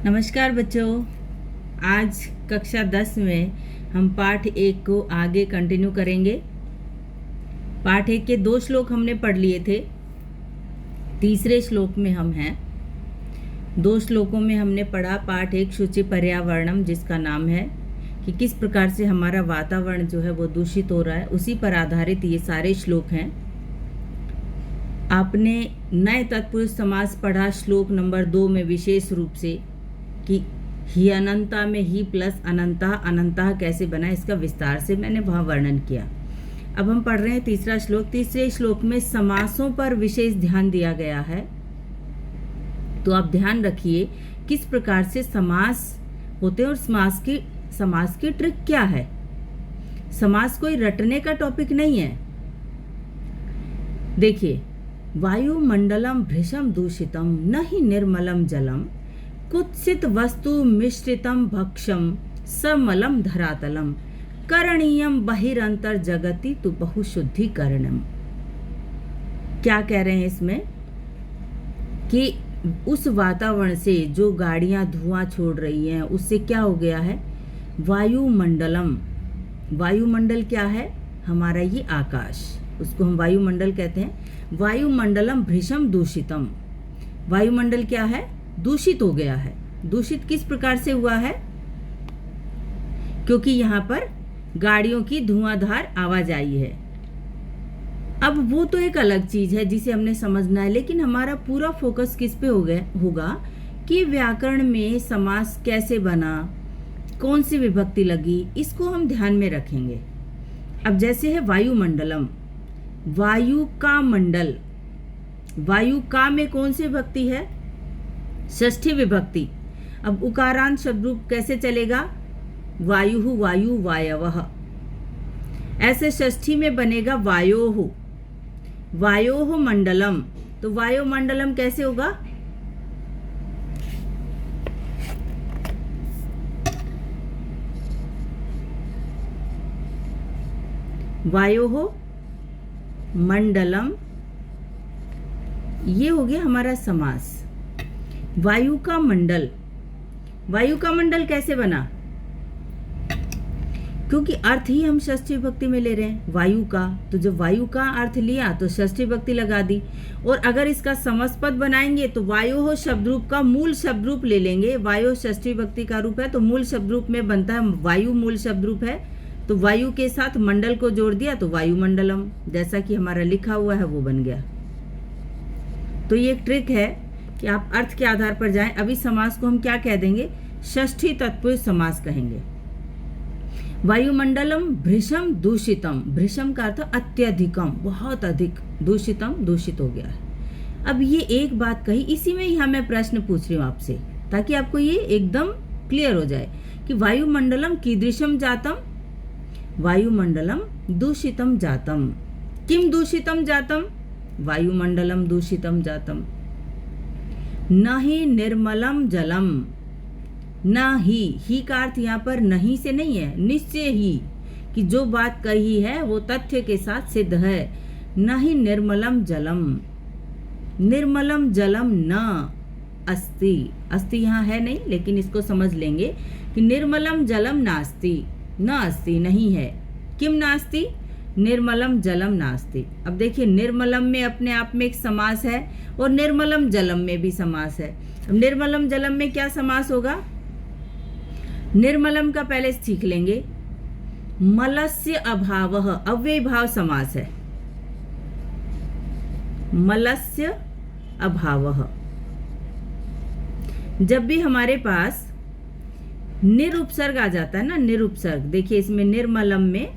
नमस्कार बच्चों। आज कक्षा 10 में हम पाठ 1 को आगे कंटिन्यू करेंगे। पाठ 1 के 2 श्लोक हमने पढ़ लिए थे। तीसरे श्लोक में हम हैं। 2 श्लोकों में हमने पढ़ा पाठ 1 शुचि पर्यावरणम, जिसका नाम है कि किस प्रकार से हमारा वातावरण जो है वो दूषित हो रहा है। उसी पर आधारित ये सारे श्लोक हैं। आपने नए तत्पुरुष समास पढ़ा श्लोक नंबर 2 में विशेष रूप से कि ही अनंता में ही प्लस अनंता अनंता कैसे बना, इसका विस्तार से मैंने वहाँ वर्णन किया। अब हम पढ़ रहे हैं तीसरा श्लोक। तीसरे श्लोक में समासों पर विशेष ध्यान दिया गया है। तो आप ध्यान रखिए किस प्रकार से समास होते हैं और समास की ट्रिक क्या है। समास कोई रटने का टॉपिक नहीं है। देखिए, वायुमंडलम भृशम दूषितम न ही निर्मलम जलम कुत्सित वस्तु मिश्रितम भक्षम समलम धरातलम करणीयम बहिरंतर जगति तु बहुशुद्धिकरणम। क्या कह रहे हैं इसमें कि उस वातावरण से जो गाड़ियां धुआं छोड़ रही हैं उससे क्या हो गया है। वायुमंडलम, वायुमंडल क्या है? हमारा ये आकाश, उसको हम वायुमंडल कहते हैं। वायुमंडलम भृशम दूषितम, वायुमंडल क्या है? दूषित हो गया है। दूषित किस प्रकार से हुआ है? क्योंकि यहाँ पर गाड़ियों की धुआंधार आवाज आई है। अब वो तो एक अलग चीज है जिसे हमने समझना है, लेकिन हमारा पूरा फोकस किस पे होगा कि व्याकरण में समास कैसे बना, कौन सी विभक्ति लगी, इसको हम ध्यान में रखेंगे। अब जैसे है वायुमंडलम, वायु का मंडल, वायु का में कौन सी विभक्ति है? षष्ठी विभक्ति। अब उकारांत शब्द रूप कैसे चलेगा? वायु वायु वायवः। ऐसे षष्ठी में बनेगा वायोः, वायोः मंडलम। तो वायुमंडलम कैसे होगा? वायोः मंडलम, ये हो गया हमारा समास। वायु का मंडल, वायु का मंडल कैसे बना? क्योंकि अर्थ ही हम षष्ठी विभक्ति में ले रहे हैं वायु का। तो जब वायु का अर्थ लिया तो षष्ठी विभक्ति लगा दी। और अगर इसका समस्त बनाएंगे तो वायु हो शब्द रूप का मूल शब्द रूप ले लेंगे। वायु षष्ठी विभक्ति का रूप है तो मूल शब्द रूप में बनता है वायु, मूल शब्द रूप है। तो वायु के साथ मंडल को जोड़ दिया तो वायुमंडलम, जैसा कि हमारा लिखा हुआ है वो बन गया। तो ये एक ट्रिक है कि आप अर्थ के आधार पर जाएं। अभी समास को हम क्या कह देंगे? षष्ठी तत्पुरुष समास कहेंगे। वायुमंडलम भृशम दूषितम, भृशम का अर्थ अत्यधिकम, बहुत अधिक, दूषितम दूषित हो गया है। अब ये एक बात कही, इसी में यहाँ मैं प्रश्न पूछ रही हूँ आपसे ताकि आपको ये एकदम क्लियर हो जाए कि वायुमंडलम कीदृशम जातम, वायुमंडलम दूषितम जातम। किम दूषितम जातम? वायुमंडलम दूषितम जातम। न ही निर्मलम जलम, न ही का अर्थ यहाँ पर नहीं से नहीं है, निश्चय ही कि जो बात कही है वो तथ्य के साथ सिद्ध है। न ही निर्मलम जलम, निर्मलम जलम न अस्ति, अस्ति यहाँ है नहीं लेकिन इसको समझ लेंगे कि निर्मलम जलम नास्ति, न अस्ति नहीं है। किम नास्ति? निर्मलम जलम नास्ति। अब देखिए, निर्मलम में अपने आप में एक समास है और निर्मलम जलम में भी समास है। अब निर्मलम जलम में क्या समास होगा? निर्मलम का पहले सीख लेंगे। मलस्य अभावः, अव्यय भाव समास है। मलस्य अभावः। जब भी हमारे पास निरुपसर्ग आ जाता है ना, निरुपसर्ग, देखिए इसमें निर्मलम में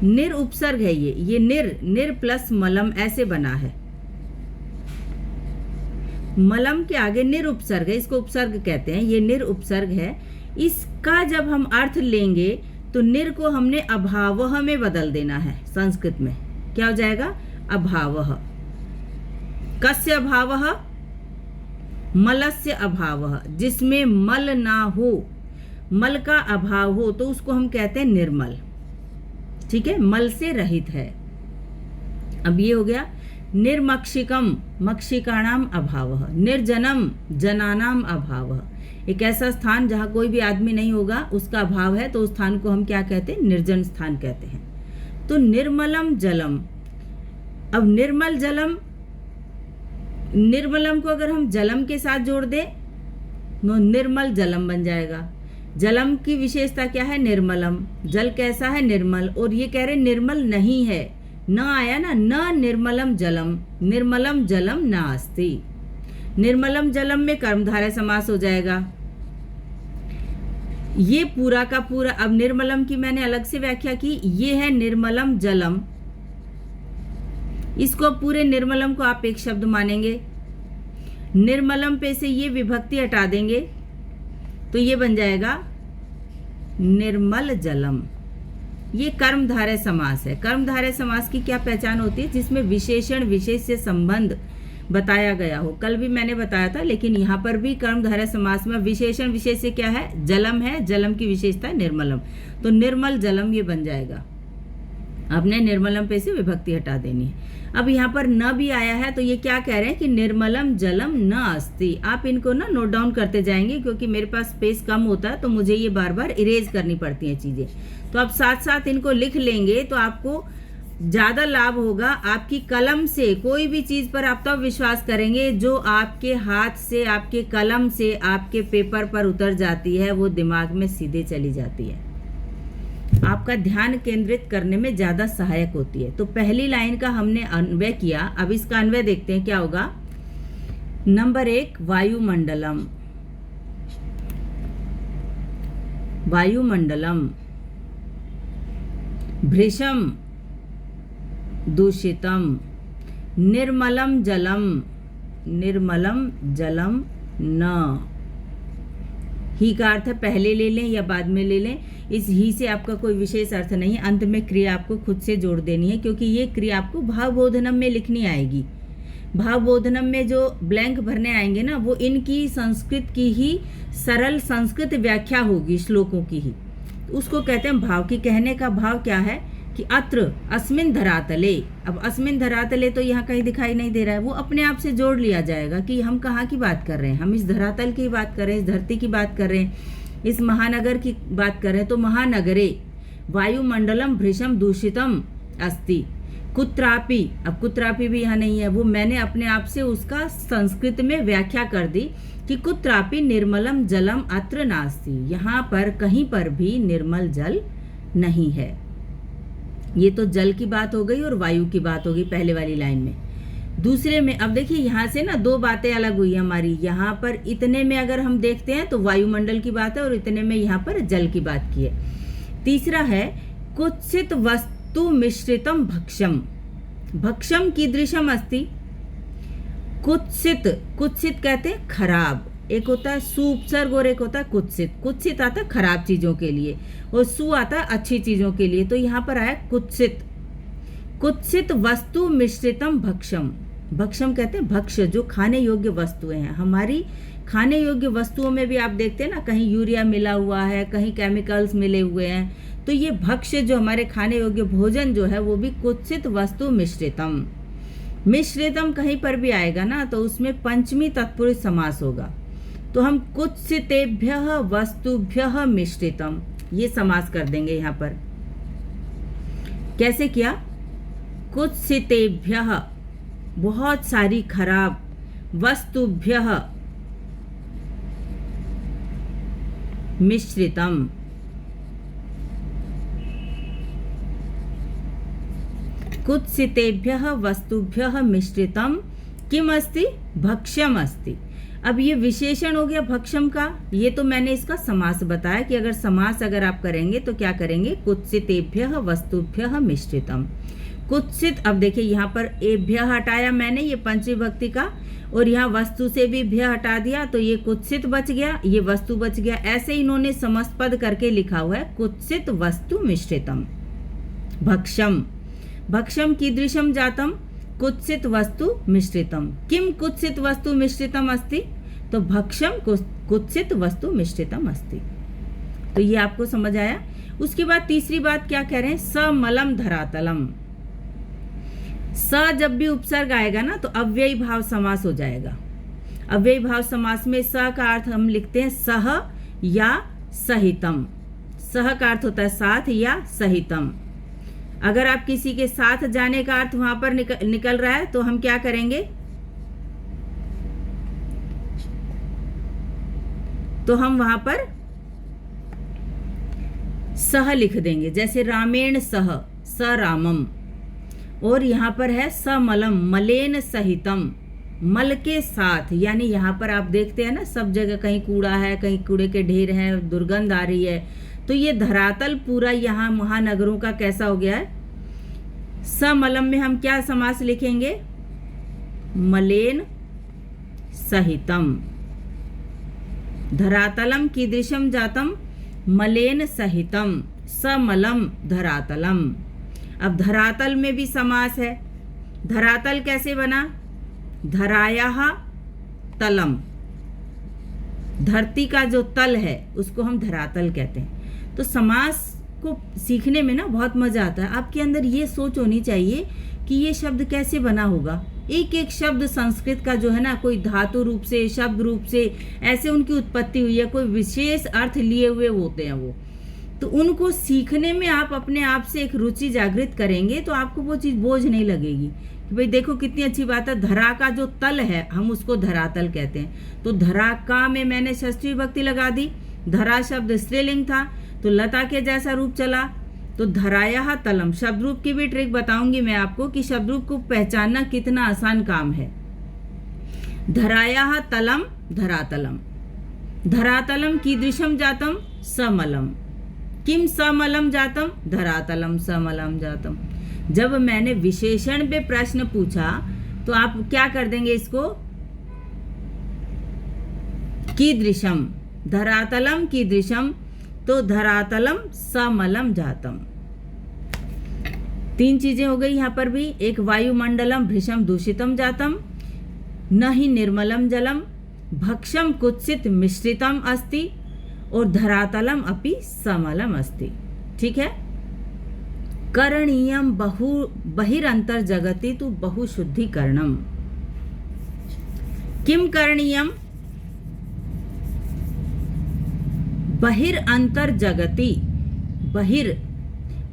निर उपसर्ग है। ये निर प्लस मलम ऐसे बना है। मलम के आगे निर उपसर्ग है, इसको उपसर्ग कहते हैं। ये निर उपसर्ग है। इसका जब हम अर्थ लेंगे तो निर को हमने अभावः में बदल देना है। संस्कृत में क्या हो जाएगा? अभावः। कस्य अभावः? मलस्य अभावः। जिसमें मल ना हो, मल का अभाव हो तो उसको हम कहते हैं निर्मल। ठीक है, मल से रहित है। अब ये हो गया निर्मक्षिकम मक्षिकाणाम अभावः, निर्जनम जनानाम अभावः, एक ऐसा स्थान जहाँ कोई भी आदमी नहीं होगा उसका अभाव है, तो उस स्थान को हम क्या कहते हैं? निर्जन स्थान कहते हैं। तो निर्मलम जलम, अब निर्मल जलम, निर्मलम को अगर हम जलम के साथ जोड़ दें तो निर्मल जलम बन जाएगा। जलम की विशेषता क्या है? निर्मलम। जल कैसा है? निर्मल। और ये कह रहे निर्मल नहीं है, न आया ना, न निर्मलम जलम, निर्मलम जलम नास्ति। निर्मलम जलम में कर्मधारय समास हो जाएगा। ये पूरा का पूरा, अब निर्मलम की मैंने अलग से व्याख्या की, ये है निर्मलम जलम। इसको पूरे निर्मलम को आप एक शब्द मानेंगे, निर्मलम पे से ये विभक्ति हटा देंगे तो ये बन जाएगा निर्मल जलम। ये कर्मधारय समास है। कर्मधारय समास की क्या पहचान होती है? जिसमें विशेषण विशेष से संबंध बताया गया हो। कल भी मैंने बताया था, लेकिन यहाँ पर भी कर्मधारय समास में विशेषण विशेष से क्या है? जलम है। जलम की विशेषता है निर्मलम, तो निर्मल जलम ये बन जाएगा। आपने निर्मलम पे से विभक्ति हटा देनी है। अब यहाँ पर न भी आया है तो ये क्या कह रहे हैं कि निर्मलम जलम न अस्ति। आप इनको ना नोट डाउन करते जाएंगे, क्योंकि मेरे पास स्पेस कम होता है तो मुझे ये बार बार इरेज करनी पड़ती हैं चीज़ें। तो आप साथ साथ इनको लिख लेंगे तो आपको ज़्यादा लाभ होगा। आपकी कलम से कोई भी चीज़ पर आप तब विश्वास करेंगे जो आपके हाथ से, आपके कलम से आपके पेपर पर उतर जाती है, वो दिमाग में सीधे चली जाती है, आपका ध्यान केंद्रित करने में ज़्यादा सहायक होती है। तो पहली लाइन का हमने अन्वय किया, अब इसका अन्वय देखते हैं क्या होगा। नंबर 1, वायुमंडलम। वायुमंडलम भृशम दूषितम, निर्मलम जलम, निर्मलम जलम न। ही का अर्थ पहले ले लें या बाद में ले लें, इस ही से आपका कोई विशेष अर्थ नहीं है। अंत में क्रिया आपको खुद से जोड़ देनी है, क्योंकि ये क्रिया आपको भावबोधनम में लिखनी आएगी। भावबोधनम में जो ब्लैंक भरने आएंगे ना, वो इनकी संस्कृत की ही सरल संस्कृत व्याख्या होगी, श्लोकों की ही। उसको कहते हैं भाव। की कहने का भाव क्या है कि अत्र अस्मिन धरातले। अब अस्मिन धरातले तो यहाँ कहीं दिखाई नहीं दे रहा है, वो अपने आप से जोड़ लिया जाएगा कि हम कहाँ की बात कर रहे हैं। हम इस धरातल की बात कर रहे हैं, इस धरती की बात कर रहे हैं, इस महानगर की बात कर रहे हैं। तो महानगरे वायुमंडलम भृशम दूषितम अस्ति कुत्रापि। अब कुत्रापि भी यहाँ नहीं है, वो मैंने अपने आप से उसका संस्कृत में व्याख्या कर दी कि कुत्रापि निर्मलम जलम अत्र नास्ति। यहाँ पर कहीं पर भी निर्मल जल नहीं है। ये तो जल की बात हो गई और वायु की बात हो गई पहले वाली लाइन में। दूसरे में अब देखिए, यहाँ से ना दो बातें अलग हुई हमारी। यहाँ पर इतने में अगर हम देखते हैं तो वायुमंडल की बात है, और इतने में यहाँ पर जल की बात की है। तीसरा है कुत्सित वस्तु मिश्रितम भक्षम। भक्षम कीदृशम अस्ति। कुत्सित, कुत्सित कहते हैं खराब। एक होता है सुपसर्ग और एक होता है कुत्सित। कुत्सित आता है खराब चीजों के लिए और सु आता है अच्छी चीजों के लिए। तो यहाँ पर आया कुत्सित। कुत्सित वस्तु मिश्रितम भक्षम। भक्षम कहते हैं भक्ष्य, जो खाने योग्य वस्तुएं हैं। हमारी खाने योग्य वस्तुओं में भी आप देखते हैं ना, कहीं यूरिया मिला हुआ है, कहीं केमिकल्स मिले हुए हैं। तो ये भक्ष्य जो हमारे खाने योग्य भोजन जो है, वो भी कुत्सित वस्तु मिश्रितम। मिश्रितम कहीं पर भी आएगा ना तो उसमें पंचमी तत्पुरुष समास होगा। तो हम कुत्सितेभ्यः वस्तुभ्यः मिश्रितम ये समास कर देंगे। यहाँ पर कैसे किया? कुत्सितेभ्यः बहुत सारी खराब, वस्तुभ्यः मिश्रितम। कुत्सितेभ्यः वस्तुभ्यः मिश्रितम किम अस्ति? भक्ष्यम अस्ति। अब ये विशेषण हो गया भक्षम का। ये तो मैंने इसका समास बताया कि अगर समास अगर आप करेंगे तो क्या करेंगे? कुत्सितेभ्यः वस्तुभ्यः मिश्रितम। कुत्सित, अब देखिए यहाँ पर एभ्य हटाया मैंने, ये पंचविभक्ति का, और यहाँ वस्तु से भी भ्य हटा दिया तो ये कुत्सित बच गया, ये वस्तु बच गया। ऐसे इन्होंने समस्तपद करके लिखा हुआ है कुत्सित वस्तु मिश्रितम भक्षम। भक्षम कीदृशम जातम? कुत्सित वस्तु मिश्रितम। किम कुत्सित वस्तु मिश्रितम अस्ति? तो भक्षम कुत्सित वस्तु मिश्रितम अस्ति। तो ये आपको समझ आया। उसके बाद तीसरी बात क्या कह रहे हैं? समलम धरातलम। स जब भी उपसर्ग आएगा ना तो अव्ययी भाव समास हो जाएगा। अव्ययी भाव समास में स का अर्थ हम लिखते हैं सह या सहितम। सह का अर्थ होता है साथ या सहितम। अगर आप किसी के साथ जाने का अर्थ वहां पर निकल रहा है तो हम क्या करेंगे, तो हम वहां पर सह लिख देंगे। जैसे रामेण सह स रामम, और यहां पर है समलम मलेन सहितम, मल के साथ। यानी यहां पर आप देखते हैं ना सब जगह कहीं कूड़ा है, कहीं कूड़े के ढेर हैं, दुर्गंध आ रही है। तो ये धरातल पूरा यहाँ महानगरों का कैसा हो गया है। समलम में हम क्या समास लिखेंगे, मलेन सहितम। धरातलम कीदृशम जातम मलेन सहितम समलम धरातलम। अब धरातल में भी समास है। धरातल कैसे बना, धरायाः तलम, धरती का जो तल है उसको हम धरातल कहते हैं। तो समास को सीखने में ना बहुत मजा आता है। आपके अंदर ये सोच होनी चाहिए कि ये शब्द कैसे बना होगा। एक एक शब्द संस्कृत का जो है ना, कोई धातु रूप से, शब्द रूप से ऐसे उनकी उत्पत्ति हुई है, कोई विशेष अर्थ लिए हुए होते हैं वो। तो उनको सीखने में आप अपने आप से एक रुचि जागृत करेंगे तो आपको वो चीज़ बोझ नहीं लगेगी कि भाई देखो कितनी अच्छी बात है। धरा का जो तल है हम उसको धरातल कहते हैं। तो धरा का में मैंने षष्ठी विभक्ति लगा दी। धरा शब्द स्त्रीलिंग था तो लता के जैसा रूप चला। तो धरायाः तलम, शब्द रूप की भी ट्रिक बताऊंगी मैं आपको कि शब्द रूप को पहचानना कितना आसान काम है। धरायाः तलम धरातलम, धरातलम कीदृशम जातम समलम, किम समलम जातम धरातलम समलम जातम। जब मैंने विशेषण पे प्रश्न पूछा तो आप क्या कर देंगे इसको, कीदृशम, धरातलम कीदृशम, तो धरातलम समलम जातम। तीन चीजें हो गई यहाँ पर भी। एक वायुमंडलम भृशम दूषितम जातम, न ही निर्मलम जलम, भक्षम कुत्सित मिश्रितम अस्ति, और धरातलम अपि समलम अस्ति। ठीक है। करणीयम बहु बहिरंतर जगति तु बहुशुद्धिकरणम। किम करणीयम, बहिरंतर जगति। बहिर,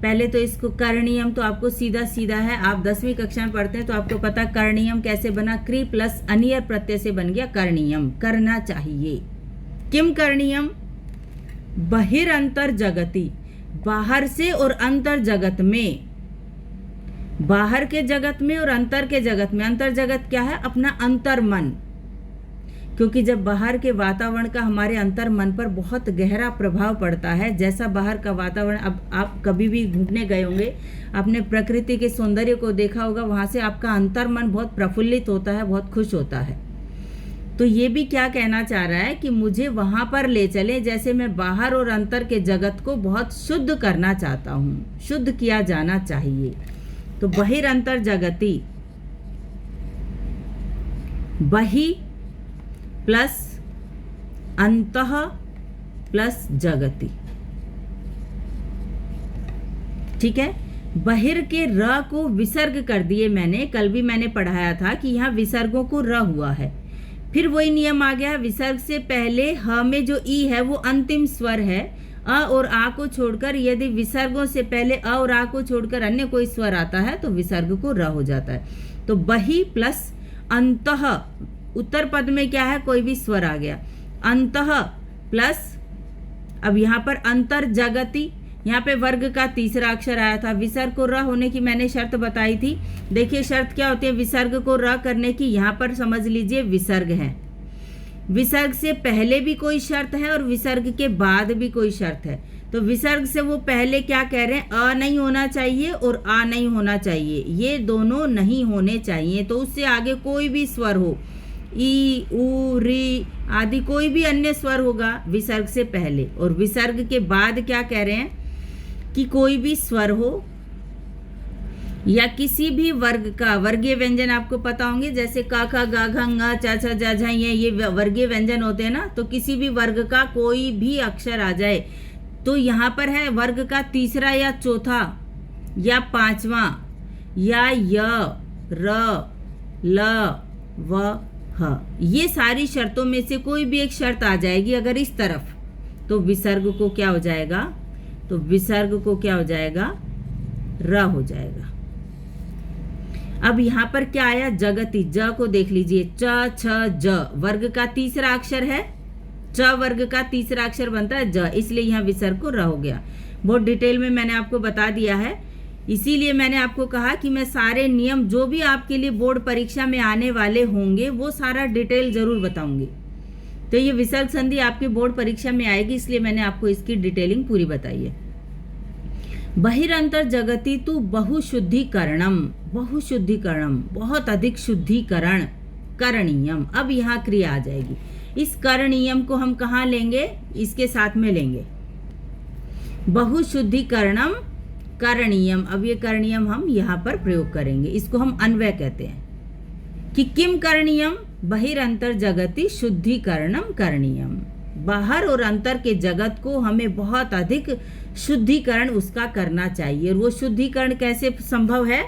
पहले तो इसको करणीयम तो आपको सीधा सीधा है, आप 10वीं कक्षा में पढ़ते हैं तो आपको पता करणीयम कैसे बना, क्री प्लस अनियर प्रत्यय से बन गया करणीयम, करना चाहिए। किम करणीयम, बहिरंतर जगति, बाहर से और अंतर जगत में। बाहर के जगत में और अंतर के जगत में। अंतर जगत क्या है, अपना अंतर मन। क्योंकि जब बाहर के वातावरण का हमारे अंतर मन पर बहुत गहरा प्रभाव पड़ता है, जैसा बाहर का वातावरण, अब आप कभी भी घूमने गए होंगे, आपने प्रकृति के सौंदर्य को देखा होगा, वहाँ से आपका अंतर मन बहुत प्रफुल्लित होता है, बहुत खुश होता है। तो ये भी क्या कहना चाह रहा है कि मुझे वहाँ पर ले चले जैसे मैं बाहर और अंतर के जगत को बहुत शुद्ध करना चाहता हूँ, शुद्ध किया जाना चाहिए। तो बहिरंतर जगति, बहि प्लस अंतः प्लस जगति। ठीक है। बहिर के र को विसर्ग कर दिए मैंने, कल भी मैंने पढ़ाया था कि यहाँ विसर्गों को र हुआ है। फिर वही नियम आ गया, विसर्ग से पहले ह में जो ई है वो अंतिम स्वर है। अ और आ को छोड़कर, यदि विसर्गों से पहले अ और आ को छोड़कर अन्य कोई स्वर आता है तो विसर्ग को र हो जाता है। तो बहि प्लस अंतः, उत्तर पद में क्या है, कोई भी स्वर आ गया, अंतः प्लस, अब यहाँ पर अंतर जगति, यहाँ पे वर्ग का तीसरा अक्षर आया था। विसर्ग को र होने की मैंने शर्त बताई थी। देखिए शर्त क्या होती है विसर्ग को र करने की, यहाँ पर समझ लीजिए विसर्ग है। विसर्ग से पहले भी कोई शर्त है और विसर्ग के बाद भी कोई शर्त है। तो विसर्ग से वो पहले क्या कह रहे हैं, अ नहीं होना चाहिए और आ नहीं होना चाहिए, ये दोनों नहीं होने चाहिए। तो उससे आगे कोई भी स्वर हो, ई उ री आदि कोई भी अन्य स्वर होगा विसर्ग से पहले। और विसर्ग के बाद क्या कह रहे हैं कि कोई भी स्वर हो या किसी भी वर्ग का, वर्गीय व्यंजन आपको पता होंगे जैसे का खा गा घा ंगा चा छा जा झा, ये वर्गीय व्यंजन होते हैं ना। तो किसी भी वर्ग का कोई भी अक्षर आ जाए, तो यहाँ पर है वर्ग का तीसरा या चौथा या पांचवा या य र, ल, व, ह। ये सारी शर्तों में से कोई भी एक शर्त आ जाएगी अगर इस तरफ, तो विसर्ग को क्या हो जाएगा, तो विसर्ग को क्या हो जाएगा, र हो जाएगा। अब यहाँ पर क्या आया, जगति, ज को देख लीजिए, च, छ, ज वर्ग का तीसरा अक्षर है, च वर्ग का तीसरा अक्षर बनता है ज, इसलिए यहाँ विसर्ग को र हो गया। बहुत डिटेल में मैंने आपको बता दिया है, इसीलिए मैंने आपको कहा कि मैं सारे नियम जो भी आपके लिए बोर्ड परीक्षा में आने वाले होंगे वो सारा डिटेल जरूर बताऊंगी। तो ये विसर्ग संधि आपके बोर्ड परीक्षा में आएगी, इसलिए मैंने आपको इसकी डिटेलिंग पूरी बताई है। बहिरंतर जगति तु बहुशुद्धिकरणम, बहुशुद्धिकरणम बहुत अधिक शुद्धिकरण, करणीयम। अब यहाँ क्रिया आ जाएगी। इस करणीयम को हम कहाँ लेंगे, इसके साथ में लेंगे, बहुशुद्धिकरणम करणीयम। अब ये करणीयम हम यहाँ पर प्रयोग करेंगे, इसको हम अन्वय कहते हैं कि किम करणीयम, बहिरंतर जगति शुद्धिकरणम करणीयम। बाहर और अंतर के जगत को हमें बहुत अधिक शुद्धिकरण उसका करना चाहिए। और वो शुद्धिकरण कैसे संभव है,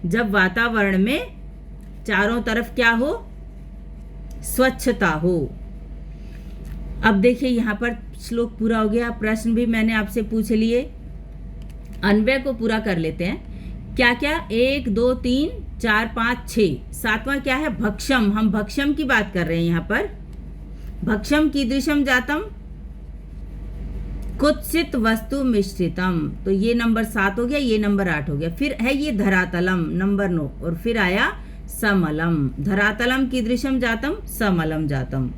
जब वातावरण में चारों तरफ क्या हो, स्वच्छता हो। अब देखिए यहाँ पर श्लोक पूरा हो गया, प्रश्न भी मैंने आपसे पूछ लिए, अन्वय को पूरा कर लेते हैं। क्या क्या, 1 2 3 4 5 6, सातवां क्या है, भक्षम। हम भक्षम की बात कर रहे हैं यहाँ पर। भक्षम कीदृशम जातम, कुत्सित वस्तु मिश्रितम। तो ये नंबर 7 हो गया, ये नंबर 8 हो गया। फिर है ये धरातलम नंबर 9, और फिर आया समलम। धरातलम कीदृशम जातम, समलम जातम।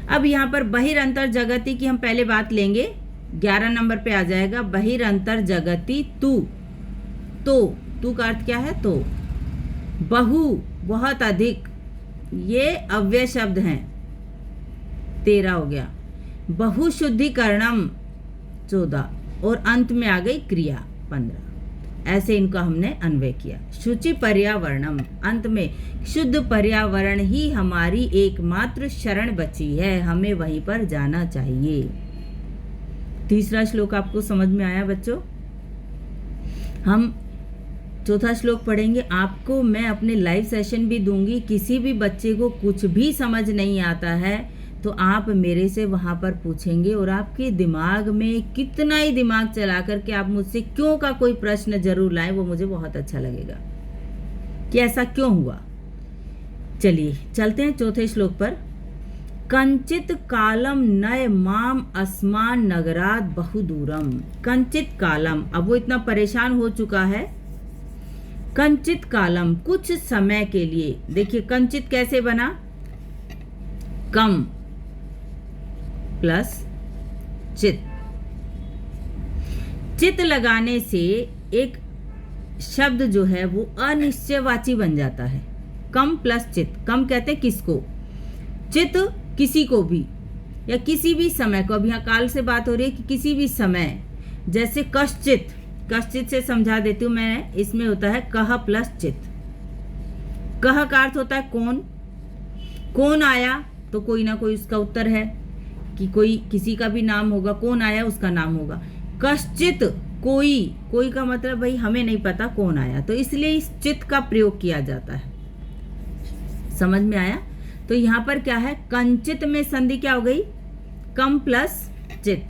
अब यहाँ पर बहिरंतर जगति की हम पहले बात लेंगे, 11 नंबर पे आ जाएगा। बहिरंतर जगति तू, तो का अर्थ क्या है, तो। बहु बहुत अधिक, ये अव्यय शब्द हैं, 13 हो गया। बहुशुद्धिकरणम 14, और अंत में आ गई क्रिया 15। ऐसे इनका हमने अन्वय किया। शुचि पर्यावरणम, अंत में शुद्ध पर्यावरण ही हमारी एकमात्र शरण बची है, हमें वहीं पर जाना चाहिए। तीसरा श्लोक आपको समझ में आया बच्चों। हम चौथा श्लोक पढ़ेंगे। आपको मैं अपने लाइव सेशन भी दूंगी, किसी भी बच्चे को कुछ भी समझ नहीं आता है तो आप मेरे से वहाँ पर पूछेंगे, और आपके दिमाग में कितना ही दिमाग चला करके आप मुझसे क्यों का कोई प्रश्न जरूर लाएं, वो मुझे बहुत अच्छा लगेगा कि ऐसा क्यों हुआ। चलिए चलते हैं चौथे श्लोक पर। कंचित कालम नय माम अस्मान नगरात बहुदूरम। कंचित कालम, अब वो इतना परेशान हो चुका है। कंचित कालम, कुछ समय के लिए। देखिए कंचित कैसे बना, कम प्लस चित। चित लगाने से एक शब्द जो है वो अनिश्चयवाची बन जाता है। कम प्लस चित, कम कहते हैं किसको, चित किसी को भी या किसी भी समय को। अब यहाँ काल से बात हो रही है कि किसी भी समय, जैसे कश्चित, कश्चित से समझा देती हूँ मैं, इसमें होता है कह प्लस चित। कह का अर्थ होता है कौन, कौन आया तो कोई ना कोई उसका उत्तर है, कि कोई किसी का भी नाम होगा, कौन आया उसका नाम होगा। कश्चित कोई, कोई का मतलब भाई हमें नहीं पता कौन आया, तो इसलिए इस चित का प्रयोग किया जाता है। समझ में आया। तो यहाँ पर क्या है, कंचित में संधि क्या हो गई, कम प्लस चित।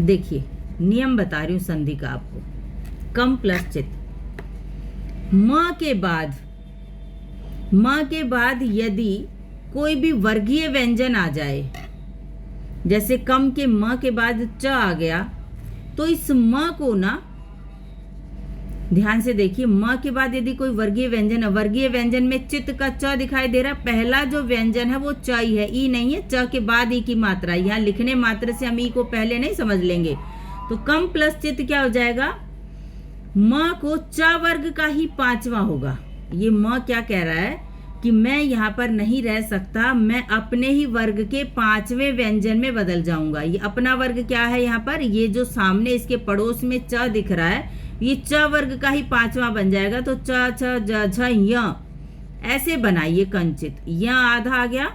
देखिए नियम बता रही हूं संधि का आपको, कम प्लस चित। म के बाद यदि कोई भी वर्गीय व्यंजन आ जाए, जैसे कम के म के बाद च आ गया, तो इस म को ना ध्यान से देखिए, म के बाद यदि कोई वर्गीय व्यंजन है, वर्गीय व्यंजन में चित का च दिखाई दे रहा, पहला जो व्यंजन है वो च ही है, ई नहीं है। च के बाद ई की मात्रा, यहाँ लिखने मात्र से हम ई को पहले नहीं समझ लेंगे। तो कम प्लस चित क्या हो जाएगा, म को च वर्ग का ही 5वां होगा। ये म क्या कह रहा है कि मैं यहाँ पर नहीं रह सकता, मैं अपने ही वर्ग के 5वें व्यंजन में बदल जाऊंगा। ये अपना वर्ग क्या है, यहाँ पर ये जो सामने इसके पड़ोस में च दिख रहा है, ये च वर्ग का ही 5वां बन जाएगा। तो च छ ज झ य, ऐसे बनाइए कंचित। य आधा आ गया,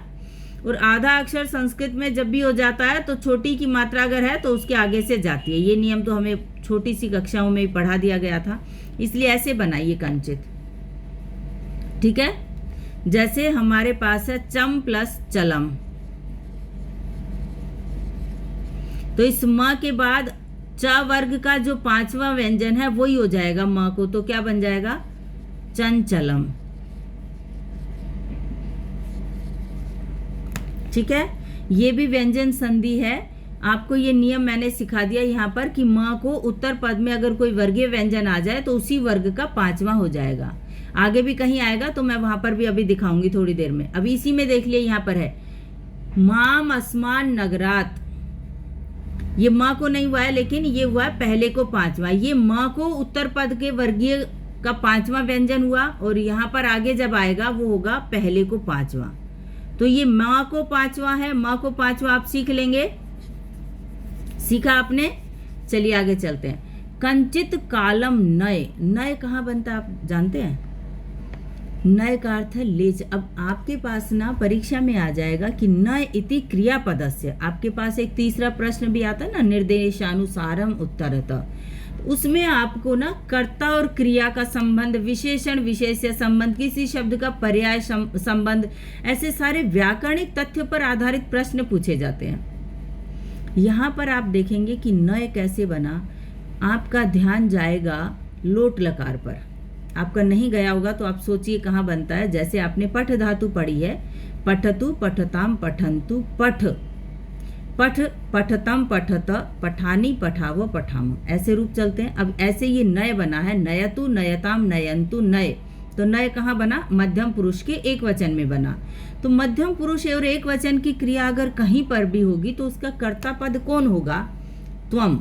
और आधा अक्षर संस्कृत में जब भी हो जाता है तो छोटी की मात्रा अगर है तो उसके आगे से जाती है। ये नियम तो हमें छोटी सी कक्षाओं में पढ़ा दिया गया था, इसलिए ऐसे बनाइए कंचित। ठीक है, जैसे हमारे पास है चम प्लस चलम, तो इस म के बाद च वर्ग का जो 5वां व्यंजन है वही हो जाएगा म को, तो क्या बन जाएगा, चंचलम। ठीक है, ये भी व्यंजन संधि है। आपको ये नियम मैंने सिखा दिया यहाँ पर कि म को उत्तर पद में अगर कोई वर्गीय व्यंजन आ जाए तो उसी वर्ग का 5वां हो जाएगा। आगे भी कहीं आएगा तो मैं वहां पर भी अभी दिखाऊंगी थोड़ी देर में। अभी इसी में देख लिए, यहाँ पर है माम अस्मान नगरात, ये माँ को नहीं हुआ है लेकिन ये हुआ है पहले को 5वां। ये माँ को उत्तर पद के वर्गीय का 5वां व्यंजन हुआ और यहाँ पर आगे जब आएगा वो होगा पहले को 5वां। तो ये माँ को 5वां है, माँ को 5वां आप सीख लेंगे। सीखा आपने, चलिए आगे चलते हैं। कंचित कालम नय, नय कहाँ बनता है आप जानते हैं? नय का अर्थ है ले। अब आपके पास ना परीक्षा में आ जाएगा कि नय इति क्रियापदस्य। आपके पास एक तीसरा प्रश्न भी आता है ना, निर्देशानुसारम उत्तरतः, उसमें आपको ना कर्ता और क्रिया का संबंध, विशेषण विशेष्य संबंध, किसी शब्द का पर्याय संबंध, ऐसे सारे व्याकरणिक तथ्यों पर आधारित प्रश्न पूछे जाते हैं। यहाँ पर आप देखेंगे कि नय कैसे बना। आपका ध्यान जाएगा लोट लकार पर। आपका नहीं गया होगा तो आप सोचिए कहाँ बनता है। जैसे आपने पठ धातु पढ़ी है, पठतु पठताम पठंतु, पठ पठ पठतम पठत, पठानी पठावो पठाम, ऐसे रूप चलते हैं। अब ऐसे ये नय बना है, नयतु नयताम नयंतु नय। तो नय कहाँ बना? मध्यम पुरुष के एक वचन में बना। तो मध्यम पुरुष और एक वचन की क्रिया अगर कहीं पर भी होगी तो उसका कर्ता पद कौन होगा? त्वम,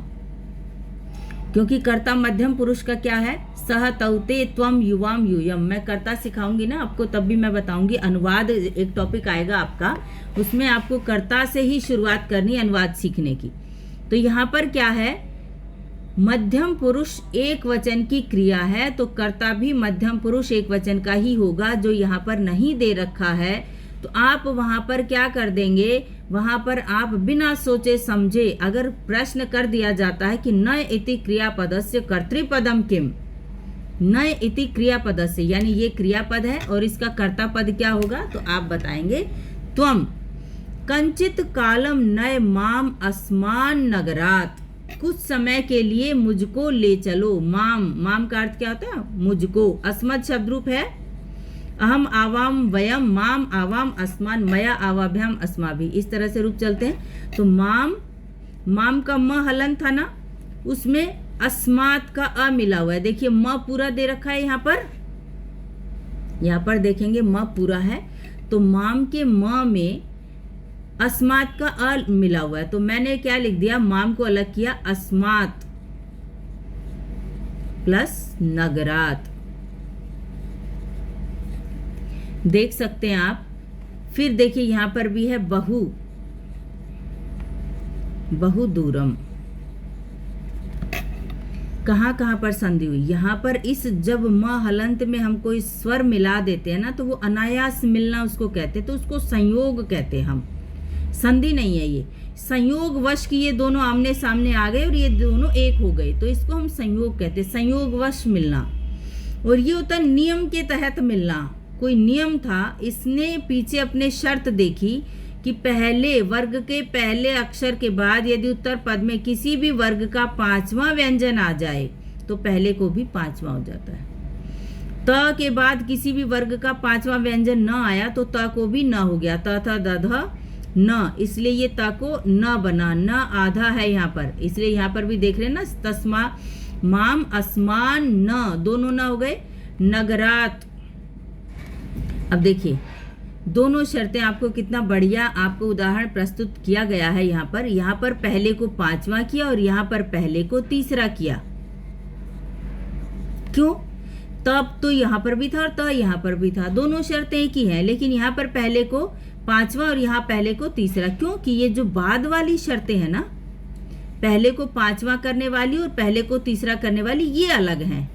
क्योंकि कर्ता मध्यम पुरुष का क्या है? सह तौते त्वम युवाम यूयम। मैं कर्ता सिखाऊंगी ना आपको, तब भी मैं बताऊंगी। अनुवाद एक टॉपिक आएगा आपका, उसमें आपको कर्ता से ही शुरुआत करनी अनुवाद सीखने की। तो यहाँ पर क्या है? मध्यम पुरुष एक वचन की क्रिया है तो कर्ता भी मध्यम पुरुष एक वचन का ही होगा। जो यहाँ पर नहीं दे रखा है तो आप वहां पर क्या कर देंगे? वहां पर आप बिना सोचे समझे अगर प्रश्न कर दिया जाता है कि नय इति क्रियापदस्य कर्तृपदम किम, नय इति क्रियापदस्य यानी ये क्रियापद है और इसका कर्ता पद क्या होगा? तो आप बताएंगे त्वम कंचित कालम नय माम अस्मान नगरात, कुछ समय के लिए मुझको ले चलो। माम, माम का अर्थ क्या होता है? मुझको। अस्मद शब्द रूप है, अहम आवाम वयम, माम आवाम अस्मान, मया आवाभ्याम अस्माभि, इस तरह से रूप चलते हैं। तो माम, माम का म हलन था ना, उसमें अस्मात का अ मिला हुआ है। देखिए म पूरा दे रखा है यहाँ पर देखेंगे म पूरा है, तो माम के म में अस्मात का अ मिला हुआ है। तो मैंने क्या लिख दिया? माम को अलग किया, अस्मात प्लस नगरात। देख सकते हैं आप। फिर देखिए यहाँ पर भी है बहु, बहु दूरम। कहाँ कहाँ पर संधि हुई? यहाँ पर इस जब म हलंत में हम कोई स्वर मिला देते हैं ना तो वो अनायास मिलना उसको कहते हैं, तो उसको संयोग कहते हैं हम। संधि नहीं है ये, संयोग वश की ये दोनों आमने सामने आ गए और ये दोनों एक हो गए, तो इसको हम संयोग कहते हैं, संयोग वश मिलना। और ये होता है नियम के तहत मिलना। कोई नियम था, इसने पीछे अपने शर्त देखी कि पहले वर्ग के पहले अक्षर के बाद यदि उत्तर पद में किसी भी वर्ग का 5वां व्यंजन आ जाए तो पहले को भी 5वां हो जाता है। त के बाद किसी भी वर्ग का 5वां व्यंजन न आया तो त को भी न हो गया, त थ द ध न, इसलिए ये त को न बना। न आधा है यहाँ पर, इसलिए यहाँ पर भी देख रहे हैं ना, तस्मा माम अस्मान न, दोनों न हो गए। नगरात, अब देखिए दोनों शर्तें आपको कितना बढ़िया आपको उदाहरण प्रस्तुत किया गया है। यहाँ पर पहले को 5वां किया और यहाँ पर पहले को 3रा किया। क्यों? तब तो यहाँ पर भी था और त यहाँ पर भी था, दोनों शर्तें एक ही हैं, लेकिन यहाँ पर पहले को 5वां और यहाँ पहले को 3रा। क्योंकि ये जो बाद वाली शर्तें हैं ना, पहले को 5वां करने वाली और पहले को 3रा करने वाली, ये अलग हैं।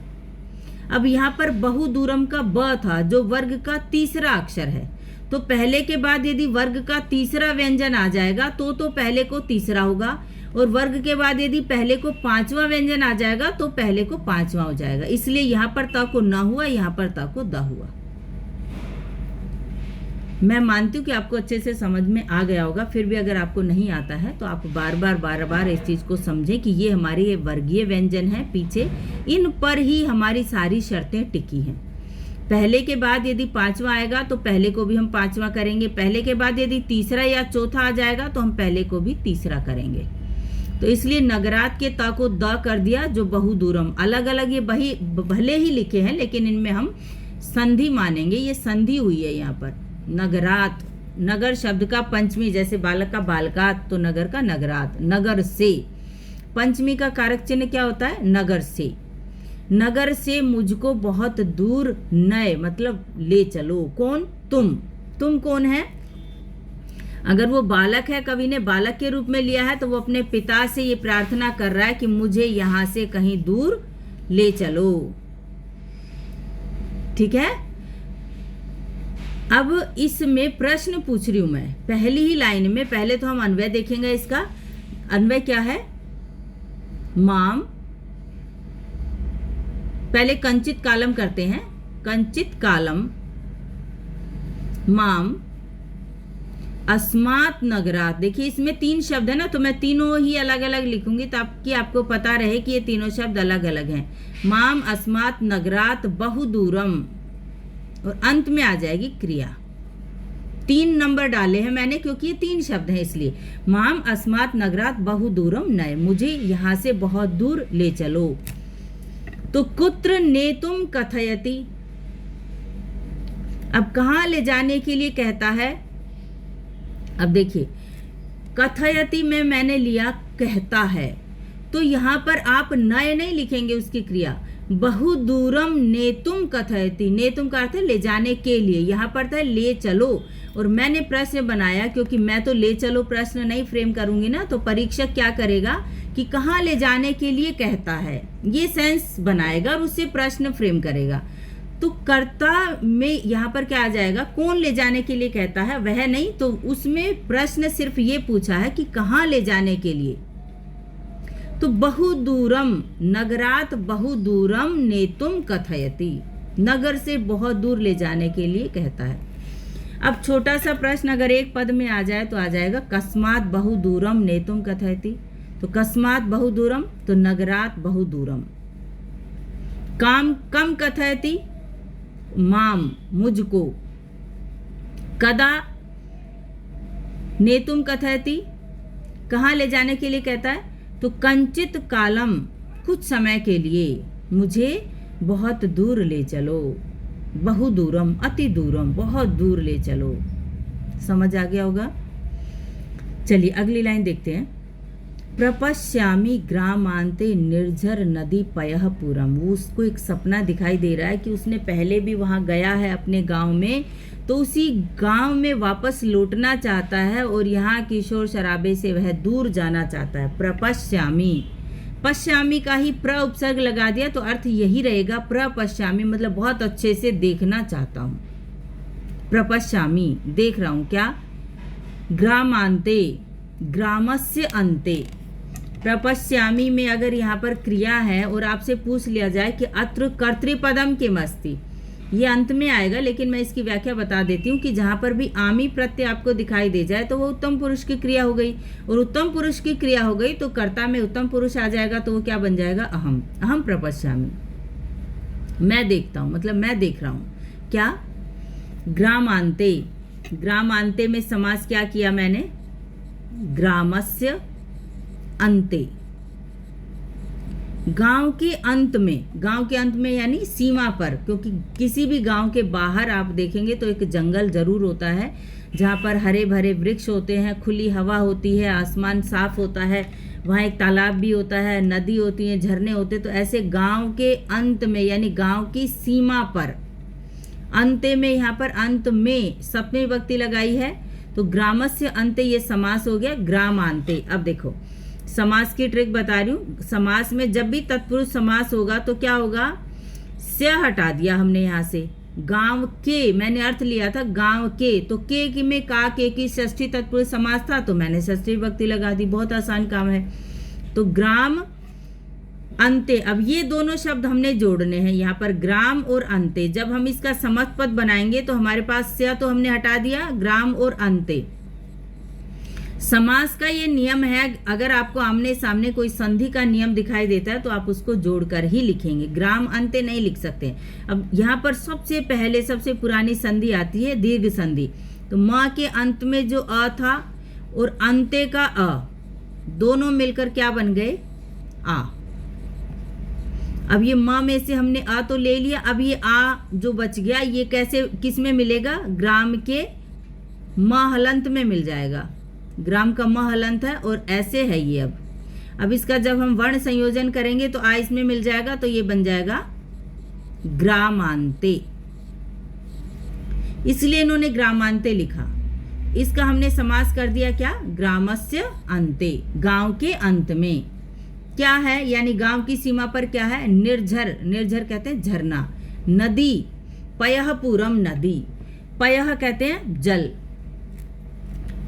अब यहाँ पर बहु दूरम का ब था जो वर्ग का 3रा अक्षर है, तो पहले के बाद यदि वर्ग का तीसरा व्यंजन आ जाएगा तो पहले को तीसरा होगा, और वर्ग के बाद यदि पहले को पांचवा व्यंजन आ जाएगा तो पहले को पांचवा हो जाएगा। इसलिए यहां पर त को न हुआ, यहां पर त को द हुआ। मैं मानती हूँ कि आपको अच्छे से समझ में आ गया होगा। फिर भी अगर आपको नहीं आता है तो आप बार बार इस चीज को समझें कि ये हमारे वर्गीय व्यंजन है पीछे, इन पर ही हमारी सारी शर्तें टिकी हैं। पहले के बाद यदि पांचवा आएगा तो पहले को भी हम पांचवा करेंगे, पहले के बाद यदि तीसरा या चौथा आ जाएगा तो हम पहले को भी तीसरा करेंगे। तो इसलिए नगरात के त को द कर दिया, जो बहुदूरम, अलग अलग ये भले ही लिखे हैं लेकिन इनमें हम संधि मानेंगे, ये संधि हुई है यहाँ पर। नगरात, नगर शब्द का पंचमी, जैसे बालक का बालकात तो नगर का नगरात, नगर से। पंचमी का कारक चिन्ह क्या होता है? नगर से। नगर से मुझको बहुत दूर नए, मतलब ले चलो। कौन? तुम कौन है? अगर वो बालक है, कवि ने बालक के रूप में लिया है, तो वो अपने पिता से ये प्रार्थना कर रहा है कि मुझे यहां से कहीं दूर ले चलो। ठीक है। अब इसमें प्रश्न पूछ रही हूं मैं पहली ही लाइन में। पहले तो हम अन्वय देखेंगे। इसका अन्वय क्या है? माम, पहले कंचित कालम करते हैं। कंचित कालम माम अस्मात् नगरात। देखिए इसमें 3 शब्द है ना, तो मैं तीनों ही अलग अलग लिखूंगी ताकि आपको पता रहे कि ये तीनों शब्द अलग अलग हैं। माम अस्मात् नगरात बहुदूरम, और अंत में आ जाएगी क्रिया। 3 नंबर डाले हैं मैंने क्योंकि ये 3 शब्द हैं, इसलिए माम अस्मात् नगरात बहुदूरम नए, मुझे यहां से बहुत दूर ले चलो। तो कुत्र नेतुम कथयति, अब कहां ले जाने के लिए कहता है? अब देखिए कथयति में मैंने लिया कहता है, तो यहां पर आप नए नहीं लिखेंगे उसकी क्रिया। बहुदूरम नेतुम कथयति, नेतुम का अर्थ है ले जाने के लिए, यहां पर था ले चलो। और मैंने प्रश्न बनाया क्योंकि मैं तो ले चलो प्रश्न नहीं फ्रेम करूंगी ना, तो परीक्षक क्या करेगा कि कहां ले जाने के लिए कहता है, ये सेंस बनाएगा और उससे प्रश्न फ्रेम करेगा। तो कर्ता में यहाँ पर क्या आ जाएगा? कौन ले जाने के लिए कहता है, वह नहीं, तो उसमें प्रश्न सिर्फ ये पूछा है कि कहाँ ले जाने के लिए। तो बहुदूरम, नगरात बहुदूरम नेतुम कथयति, नगर से बहुत दूर ले जाने के लिए कहता है। अब छोटा सा प्रश्न अगर एक पद में आ जाए तो आ जाएगा कस्मात् बहुदूरम नेतुम कथयति। तो कस्मात् बहुदूरम, तो नगरात बहुदूरम। काम कम कथयति, माम मुझको। कदा नेतुम कथयति, कहाँ ले जाने के लिए कहता है? तो कंचित कालम, कुछ समय के लिए, मुझे बहुत दूर ले चलो। बहुदूरम अति दूरम, बहुत दूर ले चलो। समझ आ गया होगा। चलिए अगली लाइन देखते हैं। प्रपश्यामि ग्रामांते निर्झर नदी पयः पुरम, उसको एक सपना दिखाई दे रहा है कि उसने पहले भी वहां गया है अपने गांव में, तो उसी गांव में वापस लौटना चाहता है और यहाँ किशोर शराबे से वह दूर जाना चाहता है। प्रपश्यामि, पश्यामी का ही प्र उपसर्ग लगा दिया तो अर्थ यही रहेगा। प्रपश्यामी मतलब बहुत अच्छे से देखना चाहता हूँ। प्रपश्यामी देख रहा हूँ क्या? ग्रामांते, ग्रामस्य अंते। प्रपश्यामी में अगर यहाँ पर क्रिया है और आपसे पूछ लिया जाए कि अत्र कर्तृपदम किम अस्ति, ये अंत में आएगा, लेकिन मैं इसकी व्याख्या बता देती हूँ कि जहाँ पर भी आमी प्रत्यय आपको दिखाई दे जाए तो वो उत्तम पुरुष की क्रिया हो गई, और उत्तम पुरुष की क्रिया हो गई तो कर्ता में उत्तम पुरुष आ जाएगा, तो वो क्या बन जाएगा? अहम। अहम प्रपश्यामी, मैं देखता हूँ, मतलब मैं देख रहा हूँ। क्या? ग्रामांते, ग्रामांते में समास क्या किया मैंने? ग्रामस्य अंते, गांव के अंत में। गांव के अंत में यानी सीमा पर, क्योंकि किसी भी गांव के बाहर आप देखेंगे तो एक जंगल जरूर होता है जहां पर हरे भरे वृक्ष होते हैं, खुली हवा होती है, आसमान साफ होता है, वहाँ एक तालाब भी होता है, नदी होती है, झरने होते हैं। तो ऐसे गांव के अंत में यानी गांव की सीमा पर, अंते में, यहाँ पर अंत में सप्तमी विभक्ति लगाई है तो ग्रामस्य अंते ये समास हो गया ग्रामांते। अब देखो समास की ट्रिक बता रही हूँ। समास में जब भी तत्पुरुष समास होगा तो क्या होगा? स्य हटा दिया हमने यहाँ से, गांव के, मैंने अर्थ लिया था गांव के, तो के में का के की षष्ठी तत्पुरुष समास था तो मैंने षष्ठी विभक्ति लगा दी। बहुत आसान काम है। तो ग्राम अंते, अब ये दोनों शब्द हमने जोड़ने हैं यहाँ पर, ग्राम और अंते। जब हम इसका समस्त पद बनाएंगे तो हमारे पास से तो हमने हटा दिया, ग्राम और अंते। समास का ये नियम है, अगर आपको आमने सामने कोई संधि का नियम दिखाई देता है तो आप उसको जोड़कर ही लिखेंगे, ग्राम अंते नहीं लिख सकते। अब यहाँ पर सबसे पहले सबसे पुरानी संधि आती है दीर्घ संधि। तो म के अंत में जो अ था और अंते का अ, दोनों मिलकर क्या बन गए, आ। अब ये म में से हमने अ तो ले लिया, अब ये आ जो बच गया ये कैसे किस में मिलेगा, ग्राम के म हलंत में मिल जाएगा। ग्राम का म हलंत है और ऐसे है ये। अब इसका जब हम वर्ण संयोजन करेंगे तो आ इसमें मिल जाएगा, तो ये बन जाएगा ग्रामांते। इसलिए इन्होंने ग्रामांते लिखा। इसका हमने समास कर दिया क्या, ग्रामस्य अंते, गांव के अंत में। क्या है, यानी गांव की सीमा पर क्या है, निर्झर, निर्झर कहते हैं झरना, नदी, पयः पूरम नदी, पयः कहते हैं जल,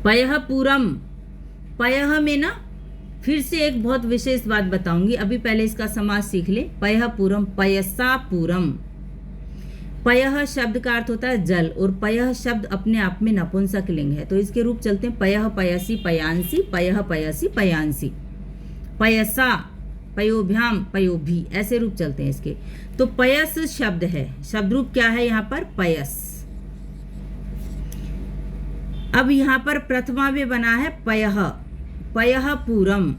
पयः पूरम, पयः में ना फिर से एक बहुत विशेष बात बताऊंगी, अभी पहले इसका समास सीख ले। पयः पूरम, पयसा पूरम। पयः शब्द का अर्थ होता है जल और पयः शब्द अपने आप में नपुंसक लिंग है, तो इसके रूप चलते हैं पयः पयसी पयांसी, पयः पयसी पयांसी, पयसा पयोभ्याम पयोभी, ऐसे रूप चलते हैं इसके। तो पयस शब्द है, शब्द रूप क्या है यहाँ पर, पयस। अब यहाँ पर प्रथमा में बना है पयः, पयः पूरम,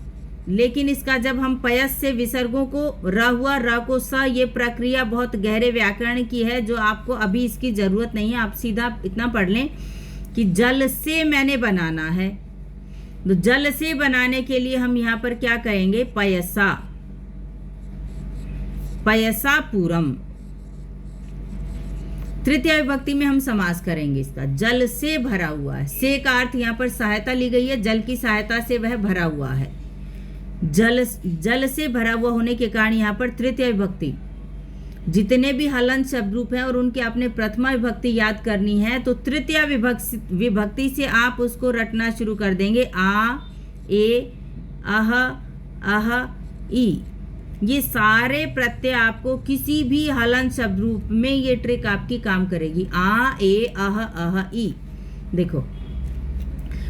लेकिन इसका जब हम पयस से विसर्गों को र हुआ, र को स, ये प्रक्रिया बहुत गहरे व्याकरण की है जो आपको अभी इसकी जरूरत नहीं है। आप सीधा इतना पढ़ लें कि जल से मैंने बनाना है, तो जल से बनाने के लिए हम यहाँ पर क्या कहेंगे, पयसा, पयसा पूरम। तृतीय विभक्ति में हम समास करेंगे इसका, जल से भरा हुआ है। से का अर्थ यहाँ पर सहायता ली गई है, जल की सहायता से वह भरा हुआ है। जल से भरा हुआ होने के कारण यहाँ पर तृतीय विभक्ति, जितने भी हलंत शब्द रूप हैं और उनके आपने प्रथमा विभक्ति याद करनी है, तो तृतीय विभक्ति से आप उसको रटना शुरू कर देंगे। आ, ए, अह, अह, ई, ये सारे प्रत्यय आपको किसी भी हलंत शब्द रूप में ये ट्रिक आपकी काम करेगी। आ, ए, अह, ई। देखो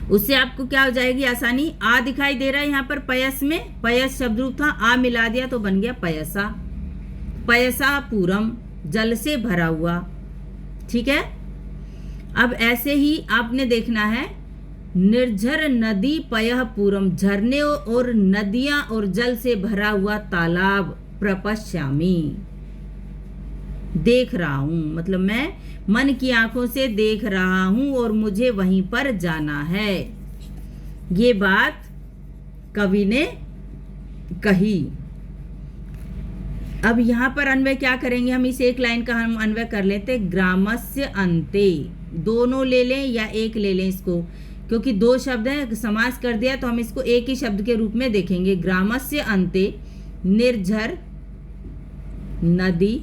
उससे आपको क्या हो जाएगी आसानी, आ दिखाई दे रहा है यहाँ पर पयस में, पयस शब्द रूप था, आ मिला दिया तो बन गया पयसा, पयसा पूरम, जल से भरा हुआ। ठीक है। अब ऐसे ही आपने देखना है, निर्झर नदी पयः पूरम, झरने और नदियां और जल से भरा हुआ तालाब, प्रपश्यामी, देख रहा हूं, मतलब मैं मन की आंखों से देख रहा हूं और मुझे वहीं पर जाना है। ये बात कवि ने कही। अब यहाँ पर अन्वय क्या करेंगे हम, इस एक लाइन का हम अन्वय कर लेते, ग्रामस्य अंते, दोनों ले लें या एक ले लें इसको, क्योंकि दो शब्द हैं, समास कर दिया तो हम इसको एक ही शब्द के रूप में देखेंगे। ग्रामस्य अंते निर्झर नदी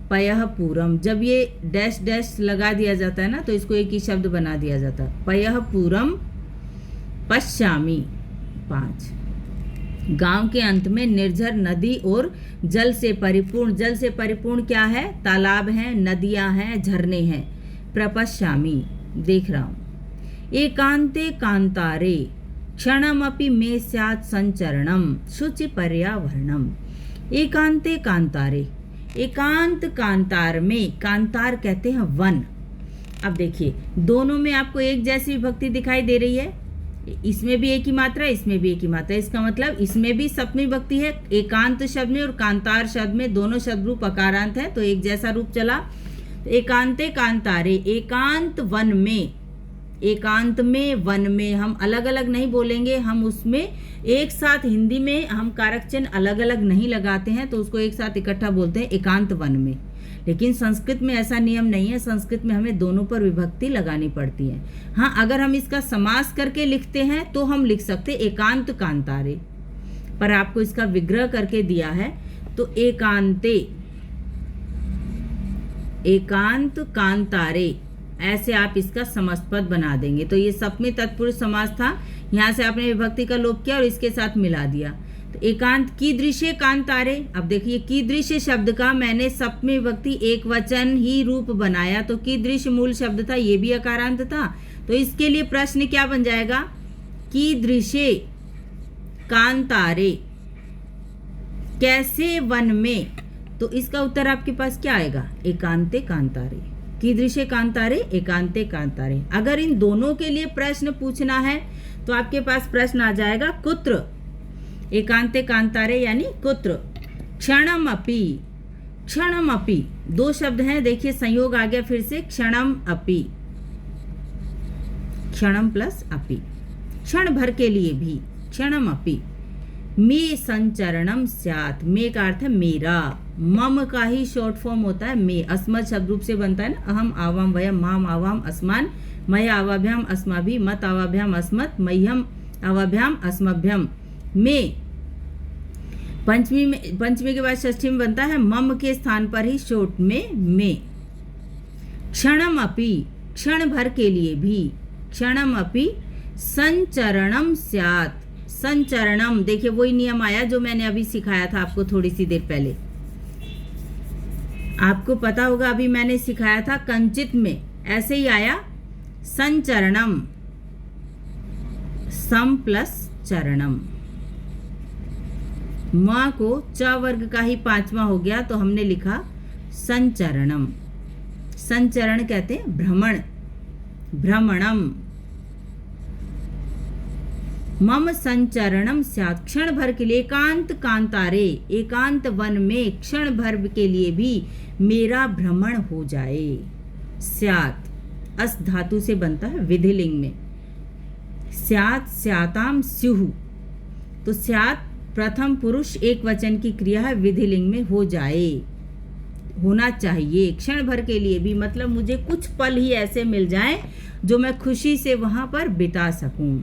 पयः पूरम, जब ये डैश डैश लगा दिया जाता है ना तो इसको एक ही शब्द बना दिया जाता है। पयः पूरम पश्यामी, 5, गांव के अंत में निर्झर नदी और जल से परिपूर्ण, जल से परिपूर्ण क्या है, तालाब हैं, नदियां हैं, झरने हैं, प्रपश्यामी, देख रहा हूं। एकांते कांतारे क्षणमपि मे स्यात् संचरणम शुचि पर्यावरणम, एकांते कांतारे, एकांत कांतार में, कांतार कहते हैं वन। अब देखिए दोनों में आपको एक जैसी विभक्ति दिखाई दे रही है, इसमें भी एक ही मात्रा, इसमें भी एक ही मात्रा, इसका मतलब इसमें भी सप्तमी विभक्ति है। एकांत शब्द में और कांतार शब्द में दोनों शब्द रूप अकारांत है, तो एक जैसा रूप चला। एकांते कांतारे, एकांत वन में, एकांत में, वन में, हम अलग अलग नहीं बोलेंगे, हम उसमें एक साथ, हिंदी में हम कारक चिन्ह अलग अलग नहीं लगाते हैं तो उसको एक साथ इकट्ठा बोलते हैं एकांत वन में। लेकिन संस्कृत में ऐसा नियम नहीं है, संस्कृत में हमें दोनों पर विभक्ति लगानी पड़ती है। हाँ, अगर हम इसका समास करके लिखते हैं तो हम लिख सकते एकांत कांतारे, पर आपको इसका विग्रह करके दिया है तो एकांते एकांत कांतारे, ऐसे आप इसका समास पद बना देंगे। तो ये सप्तमी तत्पुरुष समास था, यहाँ से आपने विभक्ति का लोप किया और इसके साथ मिला दिया। तो एकांत कीदृशे कांतारे, अब देखिए कीदृशे शब्द का मैंने सप्तमी विभक्ति एक वचन ही रूप बनाया, तो कीदृश मूल शब्द था, ये भी अकारांत था। तो इसके लिए प्रश्न क्या बन जाएगा, कीदृशे कांतारे, कैसे वन में। तो इसका उत्तर आपके पास क्या आएगा, एकांते कांतारे। कीदृशे कांतारे, एकांते कांतारे। अगर इन दोनों के लिए प्रश्न पूछना है तो आपके पास प्रश्न आ जाएगा कुत्र, एकांते कांतारे यानी कुत्र। क्षणम अपि, क्षणम अपि, दो शब्द हैं, देखिए संयोग आ गया फिर से, क्षणम अपि, क्षणम प्लस अपि, क्षण भर के लिए भी, क्षणम अपि। मे संचरणम स्यात्, मे का अर्थ है मेरा, मम का ही शॉर्ट फॉर्म होता है मे, अस्मद शब्द रूप से बनता है ना, अहम आवाम वयम माम आवाम अस्मान, मय आवाभ्याम अस्माभि, मत आवाभ्याम अस्मत्, मह्यम आवाभ्याम अस्मभ्यम। में पंचमी के बाद षष्ठी में बनता है मम के स्थान पर ही शॉर्ट में। क्षणम अपि, क्षण भर के लिए भी, क्षणम अपि संचरणम स्यात्, संचरणम, देखिए वही नियम आया जो मैंने अभी सिखाया था आपको थोड़ी सी देर पहले। आपको पता होगा अभी मैंने सिखाया था कंचित में, ऐसे ही आया संचरणम, सम प्लस चरणम। मां को च वर्ग का ही पांचवा हो गया तो हमने लिखा संचरणम। संचरण कहते हैं भ्रमण, भ्रमणम। मम संचरणम स्यात्, क्षण भर के लिए, एकांत कांतारे, एकांत वन में क्षण भर के लिए भी मेरा भ्रमण हो जाए। स्यात् अस धातु से बनता है विधिलिंग में, स्यात् स्याताम स्युः, तो स्यात् प्रथम पुरुष एक वचन की क्रिया है, विधिलिंग में हो जाए, होना चाहिए। क्षण भर के लिए भी मतलब मुझे कुछ पल ही ऐसे मिल जाएं जो मैं खुशी से वहां पर बिता सकूं।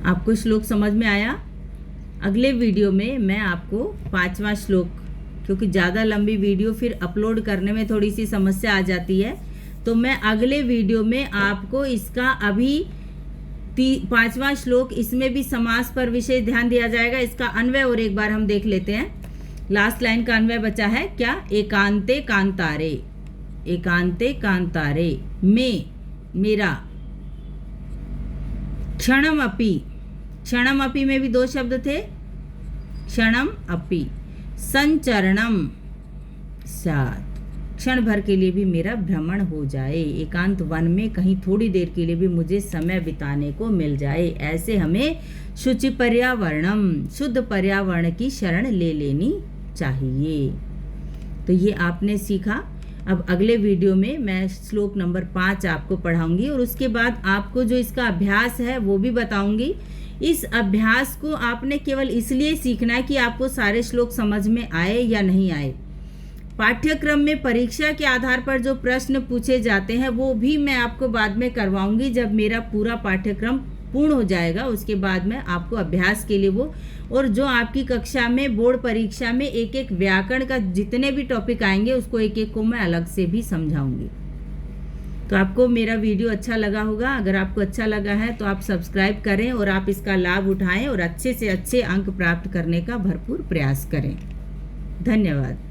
आपको श्लोक समझ में आया? अगले वीडियो में मैं आपको 5वां श्लोक, क्योंकि ज़्यादा लंबी वीडियो फिर अपलोड करने में थोड़ी सी समस्या आ जाती है, तो मैं अगले वीडियो में आपको इसका अभी 5वां श्लोक, इसमें भी समास पर विशेष ध्यान दिया जाएगा। इसका अन्वय और एक बार हम देख लेते हैं। लास्ट लाइन का अन्वय बचा है क्या, एकांते कांतारे, एकांते कांतारे में मेरा। क्षणम अपि, क्षणम अपि में भी दो शब्द थे, क्षणम अपि। संचरणम स्यात्, क्षण भर के लिए भी मेरा भ्रमण हो जाए, एकांत वन में कहीं थोड़ी देर के लिए भी मुझे समय बिताने को मिल जाए। ऐसे हमें शुचि पर्यावरणम, शुद्ध पर्यावरण की शरण ले लेनी चाहिए। तो ये आपने सीखा। अब अगले वीडियो में मैं श्लोक नंबर 5 आपको पढ़ाऊंगी और उसके बाद आपको जो इसका अभ्यास है वो भी बताऊंगी। इस अभ्यास को आपने केवल इसलिए सीखना है कि आपको सारे श्लोक समझ में आए या नहीं आए। पाठ्यक्रम में परीक्षा के आधार पर जो प्रश्न पूछे जाते हैं वो भी मैं आपको बाद में करवाऊंगी, जब मेरा पूरा पाठ्यक्रम पूर्ण हो जाएगा। उसके बाद में आपको अभ्यास के लिए वो, और जो आपकी कक्षा में बोर्ड परीक्षा में एक एक व्याकरण का जितने भी टॉपिक आएंगे उसको एक एक को मैं अलग से भी समझाऊंगी। तो आपको मेरा वीडियो अच्छा लगा होगा। अगर आपको अच्छा लगा है तो आप सब्सक्राइब करें और आप इसका लाभ उठाएं और अच्छे से अच्छे अंक प्राप्त करने का भरपूर प्रयास करें। धन्यवाद।